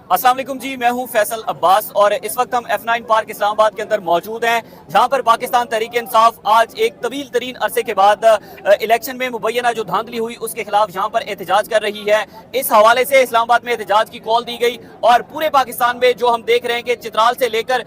अस्सलाम वालेकुम जी, मैं हूं फैसल अब्बास और इस वक्त हम F9 पार्क इस्लामाबाद के अंदर मौजूद हैं, जहां पर पाकिस्तान तहरीक इंसाफ आज एक तवील तरीन अरसे के बाद इलेक्शन में मुबैना जो धांधली हुई उसके खिलाफ यहां पर एहतजाज कर रही है। इस हवाले से इस्लामाबाद में एहतजाज की कॉल दी गई और पूरे पाकिस्तान में जो हम देख रहे हैं कि चित्राल से लेकर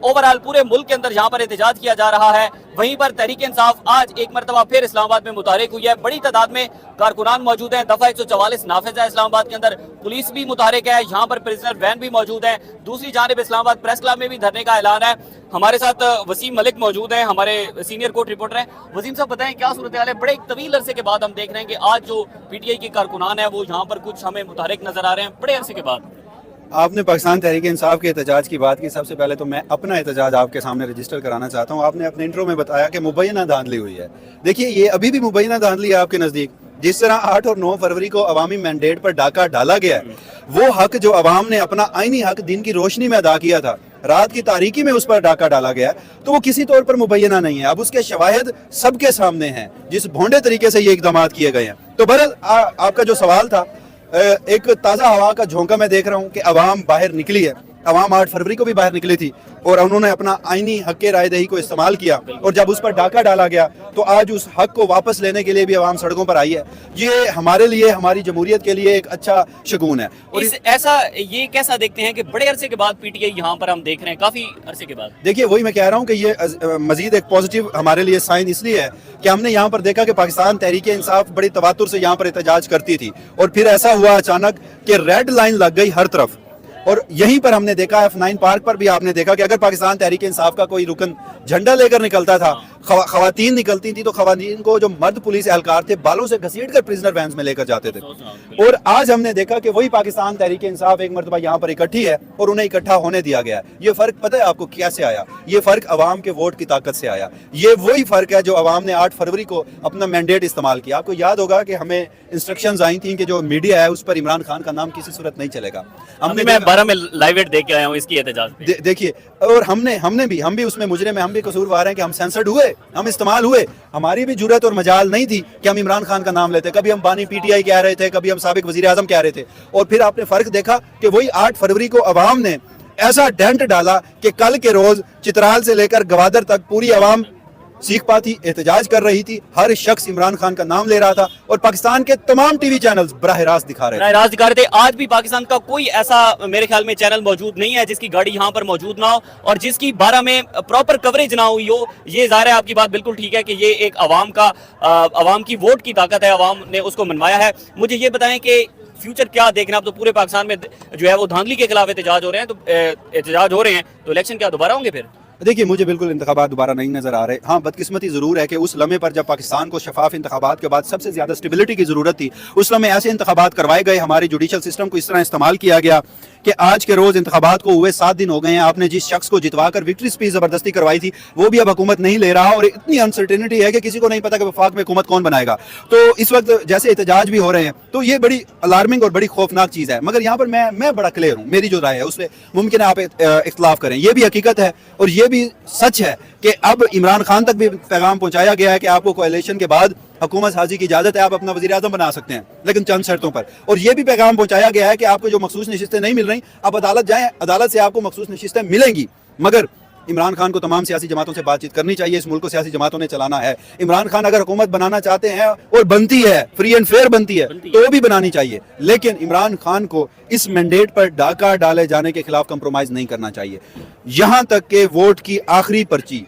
ओवरऑल पूरे मुल्क के अंदर जहां पर एहतजाज किया जा रहा है, वहीं पर तहरीक इंसाफ आज एक मरतबा फिर इस्लामाबाद में मुतहरिक हुई है। बड़ी तादाद में कारकुनान मौजूद हैं। दफा 144 नाफिज है इस्लामाबाद के अंदर, पुलिस भी मुतहरिक है, यहाँ पर प्रिजनर वैन भी मौजूद है। दूसरी जानिब इस्लामाबाद प्रेस क्लब में भी धरने का ऐलान है। हमारे साथ वसीम मलिक मौजूद हैं, हमारे सीनियर कोर्ट रिपोर्टर हैं। वसीम साहब बताएं क्या सूरत हाल है? बड़े एक तवील अरसे के बाद हम देख रहे हैं कि आज जो PTI के कारकुनान है वो यहाँ पर कुछ हमें मुतहरिक नजर आ रहे हैं बड़े अरसे के बाद। आपने पाकिस्तान तहरीक इंसाफ के एहतजाज की बात की। सबसे पहले तो मैं अपना एहतजाज आपके सामने रजिस्टर कराना चाहता हूँ। आपने अपने इंट्रो में बताया कि मुबैना धांधली हुई है। देखिए, ये अभी भी मुबैना धांधली है आपके नज़दीक। जिस तरह 8 और 9 फरवरी को अवामी मैंडेट पर डाका डाला गया है, वो हक जो अवाम ने अपना आईनी हक दिन की रोशनी में अदा किया था, रात की तारीकी में उस पर डाका डाला गया, तो वो किसी तौर पर मुबैना नहीं है। अब उसके शवाहिद सबके सामने हैं, जिस भोंडे तरीके से ये इकदाम किए गए हैं। तो बहरहाल आपका जो सवाल था, एक ताज़ा हवा का झोंका मैं देख रहा हूँ कि अवाम बाहर निकली है। अवाम 8 फरवरी को भी बाहर निकली थी और उन्होंने अपना आईनी हक के राय दही को इस्तेमाल किया, और जब उस पर डाका डाला गया तो आज उस हक को वापस लेने के लिए भी अवाम सड़कों पर आई है। ये हमारे लिए, हमारी जमहूरियत के लिए एक अच्छा शगुन है। और ये कैसा देखते हैं कि बड़े अरसे के बाद PTI यहाँ पर हम देख रहे हैं, काफी अरसे के बाद? देखिए, वही मैं कह रहा हूँ कि ये मजीद एक पॉजिटिव हमारे लिए साइन इसलिए है कि हमने यहाँ पर देखा कि पाकिस्तान तहरीक इंसाफ बड़ी तवातुर से यहाँ पर एहतजाज करती थी, और फिर ऐसा हुआ अचानक कि रेड लाइन लग गई हर तरफ। और यहीं पर हमने देखा, F9 पार्क पर भी आपने देखा कि अगर पाकिस्तान तहरीक इंसाफ का कोई रुकन झंडा लेकर निकलता था, खवातीन निकलती थी, तो खवातीन को जो मर्द पुलिस एहलकार थे बालों से घसीट कर प्रिजनर वैन्स में लेकर जाते थे। और आज हमने देखा कि वही पाकिस्तान तहरीक इंसाफ एक मरतबा यहाँ पर इकट्ठी है और उन्हें इकट्ठा होने दिया गया है। ये फर्क पता है आपको कैसे आया? ये फर्क अवाम के वोट की ताकत से आया। ये वही फर्क है जो अवाम ने 8 फरवरी को अपना मैंडेट इस्तेमाल किया। आपको याद होगा कि हमें इंस्ट्रक्शंस आई थी कि जो मीडिया है उस पर इमरान खान का नाम किसी सूरत नहीं चलेगा। मैं 12 में लाइव एड देख के आया हूँ इसकी एहतजाज। देखिए, और हम भी उसमें मुजरिम हैं, हम भी कसूरवार हैं कि हम सेंसर्ड हुए, हम इस्तेमाल हुए। हमारी भी जुर्रत और मजाल नहीं थी कि हम इमरान खान का नाम लेते। कभी हम बानी PTI कह रहे थे, कभी हम साबिक वजीर आजम कह रहे थे। और फिर आपने फर्क देखा कि वही 8 फरवरी को अवाम ने ऐसा डेंट डाला कि कल के रोज चित्राल से लेकर गवादर तक पूरी अवाम सीख पाती, एहतजाज कर रही थी। हर शख्स इमरान खान का नाम ले रहा था और पाकिस्तान के तमाम TV चैनल्स बराह रास्त दिखा रहे थे। आज भी पाकिस्तान का कोई ऐसा मेरे ख्याल में चैनल मौजूद नहीं है जिसकी गाड़ी यहाँ पर मौजूद ना हो और जिसकी 12 में प्रॉपर कवरेज ना हुई हो। ये जाहिर है, आपकी बात बिल्कुल ठीक है कि ये एक अवाम की वोट की ताकत है, अवाम ने उसको मनवाया है। मुझे ये बताएं कि फ्यूचर क्या देखना? अब तो पूरे पाकिस्तान में जो है वो धांधली के खिलाफ एहतजाज हो रहे हैं, तो इलेक्शन क्या दोबारा होंगे फिर? देखिए, मुझे बिल्कुल इंतखाबात दोबारा नहीं नजर आ रहे। हाँ, बदकिस्मती जरूर है कि उस लम्हे पर जब पाकिस्तान को शफाफ इंतखाबात के बाद सबसे ज्यादा स्टेबिलिटी की जरूरत थी, उस लम्हे ऐसे इंतखाबात करवाए गए, हमारे जुडिशल सिस्टम को इस तरह इस्तेमाल किया गया कि आज के रोज इंतखाबात को हुए 7 दिन हो गए हैं। आपने जिस शख्स को जितवाकर विक्ट्री स्पीच जबरदस्ती करवाई थी वो भी अब हुकूमत नहीं ले रहा, और इतनी अनसर्टेनिटी है कि किसी को नहीं पता कि वफाक में हुकूमत कौन बनाएगा। तो इस वक्त जैसे एहतजाज भी हो रहे हैं, तो ये बड़ी अलार्मिंग और बड़ी खौफनाक चीज है। मगर यहाँ पर मैं बड़ा क्लियर हूँ, मेरी जो राय है उसमें मुमकिन है आप इख्तलाफ करें। ये भी हकीकत है और ये भी सच है कि अब इमरान खान तक भी पैगाम पहुंचाया गया है कि आपको कोएलिशन के बाद हुकूमत साजी की इजाजत है, आप अपना वजीर आजम बना सकते हैं, लेकिन चंद शर्तों पर। और यह भी पैगाम पहुंचाया गया है कि आपको जो मखसूस नशिस्तें नहीं मिल रही, आप अदालत जाएं, अदालत से आपको मखसूस नशिस्तें मिलेंगी। मगर इमरान खान को तमाम सियासी जमातों से बातचीत करनी चाहिए। इस मुल्क को सियासी जमातों ने चलाना है। इमरान खान अगर हुकूमत बनाना चाहते हैं और बनती है, फ्री एंड फेयर बनती है, तो भी बनानी चाहिए, लेकिन इमरान खान को इस मैंडेट पर डाका डाले जाने के खिलाफ कंप्रोमाइज नहीं करना चाहिए। यहां तक के वोट की आखिरी पर्ची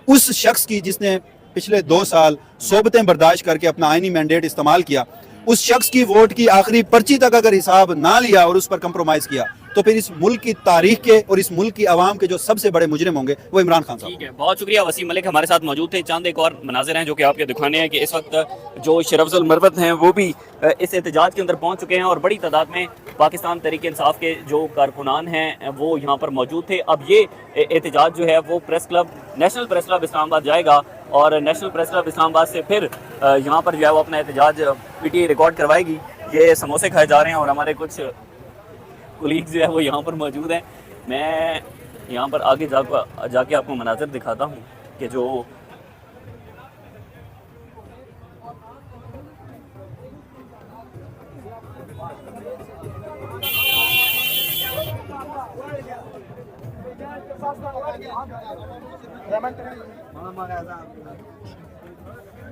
उस शख्स की जिसने पिछले 2 साल सोबतें बर्दाश्त करके अपना आईनी मैंडेट इस्तेमाल किया, उस शख्स की वोट की आखिरी पर्ची तक अगर हिसाब ना लिया और उस पर कंप्रोमाइज किया, तो फिर इस मुल्क की तारीख के और इस मुल्क की आवाम के जो सबसे बड़े मुजरिम होंगे वो इमरान खान साहब। ठीक है, बहुत शुक्रिया। वसीम मलिक हमारे साथ मौजूद थे। चंद एक और मनाजिर हैं जो कि आपके दिखाने हैं कि इस वक्त जो शरफजुल मरवत हैं वो भी इस एहतजाज के अंदर पहुंच चुके हैं और बड़ी तादाद में पाकिस्तान तहरीक इंसाफ के जो कारकुनान हैं वो यहाँ पर मौजूद थे। अब ये एहतजाज जो है वो नेशनल प्रेस क्लब इस्लामाबाद जाएगा और नेशनल प्रेस क्लब इस्लामाबाद से फिर यहाँ पर जो है वो अपना एहतजाज PTI रिकॉर्ड करवाएगी। ये समोसे खाए जा रहे हैं और हमारे कुछ कुलीग्स जो है वो यहाँ पर मौजूद हैं। मैं यहाँ पर आगे जाके आपको मनाज़िर दिखाता हूँ कि जो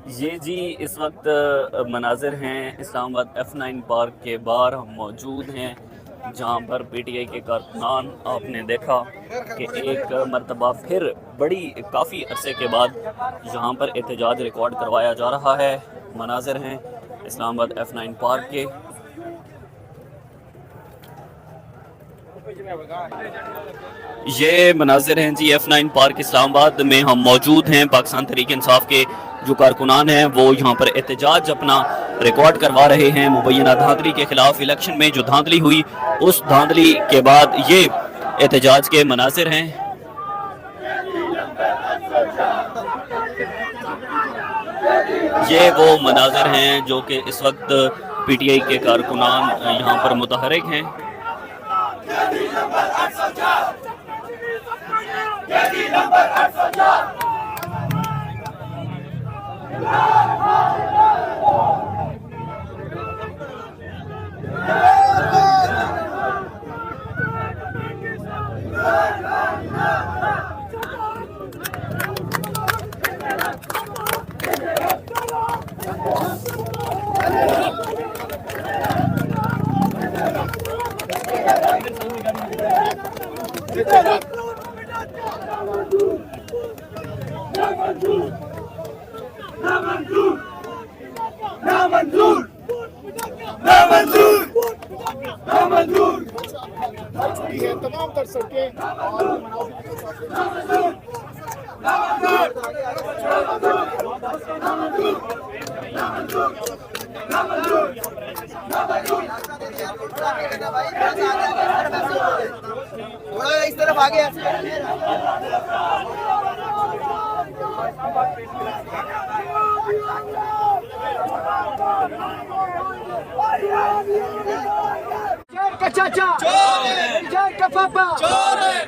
ये जी इस वक्त मनाजिर हैं इस्लामाबाद F9 पार्क के बाहर हम मौजूद हैं, जहाँ पर PTI के कारकुनान आपने देखा कि एक मरतबा फिर बड़ी काफ़ी अरसे के बाद यहाँ पर एहतजाज रिकॉर्ड करवाया जा रहा है। मनाजिर हैं इस्लामाबाद F9 पार्क के। ये मनाजिर हैं जी F9 पार्क इस्लामाबाद में हम मौजूद हैं। पाकिस्तान तहरीक इंसाफ के जो कारकुनान हैं वो यहाँ पर एहतजाज अपना रिकॉर्ड करवा रहे हैं मुबैना धांधली के खिलाफ। इलेक्शन में जो धांधली हुई उस धांधली के बाद ये एहतजाज के मनाजिर हैं। ये वो मनाजिर हैं जो कि इस वक्त PTI के कारकुनान यहाँ पर मुतहरिक हैं। तमाम तर सके थोड़ा इस तरफ आगे चाचा चोर है, का पापा चोर है।